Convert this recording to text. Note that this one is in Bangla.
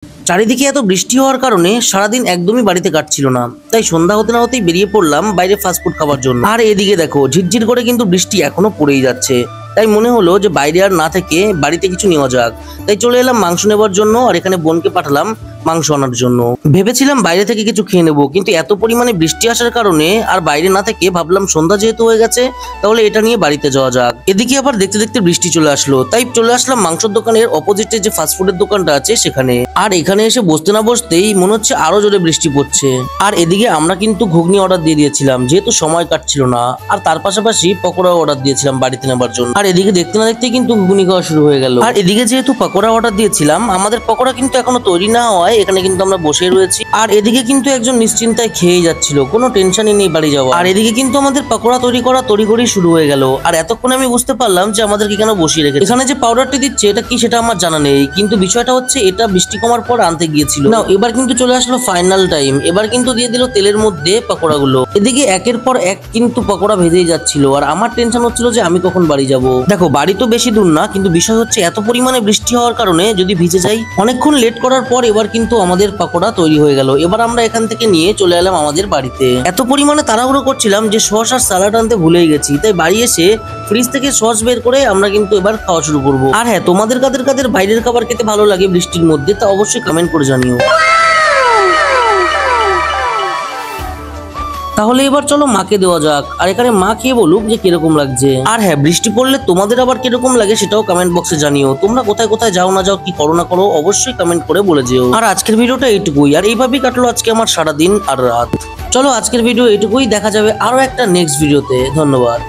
চারিদিকে এত বৃষ্টি হওয়ার কারণে সারাদিন একদমই বাড়িতে কাটছিল না, তাই সন্ধ্যা হতে না হতেই বেরিয়ে পড়লাম বাইরে ফাস্টফুড খাওয়ার জন্য। আর এদিকে দেখো ঝিরঝির করে কিন্তু বৃষ্টি এখনো পড়েই যাচ্ছে, তাই মনে হলো যে বাইরে আর না থেকে বাড়িতে কিছু নেওয়া যাক। তাই চলে এলাম মাংস নেবার জন্য, আর এখানে বোনকে পাঠালাম মাংস আনার জন্য। ভেবেছিলাম বাইরে থেকে কিছু খেয়ে নেবো, কিন্তু এত পরিমাণে বৃষ্টি আসার কারণে আর বাইরে না থেকে ভাবলাম সন্ধ্যা যেহেতু হয়ে গেছে তাহলে এটা নিয়ে বাড়িতে যাওয়া যাক। এদিকে আবার দেখতে দেখতে বৃষ্টি চলে আসলো, তাই চলে আসলাম মাংসের দোকানের অপোজিটে যে ফাস্টফুডের দোকানটা আছে সেখানে। আর এখানে এসে বসতে না বসতেই মনে হচ্ছে আরো জোরে বৃষ্টি পড়ছে। আর এদিকে আমরা কিন্তু ঘুগনি অর্ডার দিয়ে দিয়েছিলাম, যেহেতু সময় কাটছিল না। আর তার পাশাপাশি পকোড়া অর্ডার দিয়েছিলাম বাড়িতে নেবার জন্য। আর এদিকে দেখতে না দেখতে কিন্তু ঘুগনি খাওয়া শুরু হয়ে গেল। আর এদিকে যেহেতু পকোড়া অর্ডার দিয়েছিলাম, আমাদের পকোড়া কিন্তু এখনো তৈরি না হওয়ায় এখানে কিন্তু আমরা বসে রয়েছি। আর এদিকে কিন্তু একজন নিশ্চিন্তায় খেয়ে যাচ্ছিল, কোনো টেনশনই নেই বাড়ি যাওয়া। আর এদিকে কিন্তু আমাদের পকোড়া তৈরি করা তড়িঘড়ি শুরু হয়ে গেল। আর এতক্ষণে আমি বুঝতে পারলাম যে আমাদেরকে কেন বসিয়ে রেখেছে। এখানে যে পাউডারটি দিচ্ছে এটা কি সেটা আমার জানা নেই, কিন্তু বিষয়টা হচ্ছে এটা বৃষ্টি কমার পর আনতে গিয়েছিল। না, এবার কিন্তু চলে আসলো ফাইনাল টাইম। এবার কিন্তু দিয়ে দিল তেলের মধ্যে পকোড়াগুলো। এদিকে একের পর এক কিন্তু পকোড়া ভেজেই যাচ্ছিল, আর আমার টেনশন হচ্ছিল যে আমি কখন বাড়ি যাব। দেখো বাড়ি তো বেশি দূর না, কিন্তু বিষয় হচ্ছে এত পরিমাণে বৃষ্টি হওয়ার কারণে যদি ভিজে যাই। অনেকক্ষণ লেট করার পর এবার কিন্তু আমাদের পকোড়া তৈরি হয়ে গেল। এবার আমরা এখান থেকে নিয়ে চলে এলাম আমাদের বাড়িতে। এত পরিমাণে তাড়াহুড়ো করছিলাম যে সস আর সালাড আনতে ভুলেই গেছি, তাই বাড়ি এসে ফ্রিজ থেকে সস বের করে আমরা কিন্তু এবার খাওয়া শুরু করব। আর হ্যাঁ, তোমাদের কাদের কাদের বাইরের খাবার খেতে ভালো লাগে বৃষ্টির মধ্যে তা অবশ্যই কমেন্ট করে জানিও। তাহলে এবার চলো মাকে দেওয়া যাক, আর এখানে মা খেয়ে বলুক যে কিরকম লাগছে। আর হ্যাঁ, বৃষ্টি পড়লে তোমাদের আবার কিরকম লাগে সেটাও কমেন্ট বক্সে জানিও। তোমরা কোথায় কোথায় যাও না যাও, কি করো না করো, অবশ্যই কমেন্ট করে বলে যেও। আর আজকের ভিডিওটা এইটুকুই, আর এইভাবেই কাটলো আজকে আমার সারাদিন আর রাত। চলো আজকের ভিডিও এইটুকুই, দেখা যাবে আরো একটা নেক্সট ভিডিওতে। ধন্যবাদ।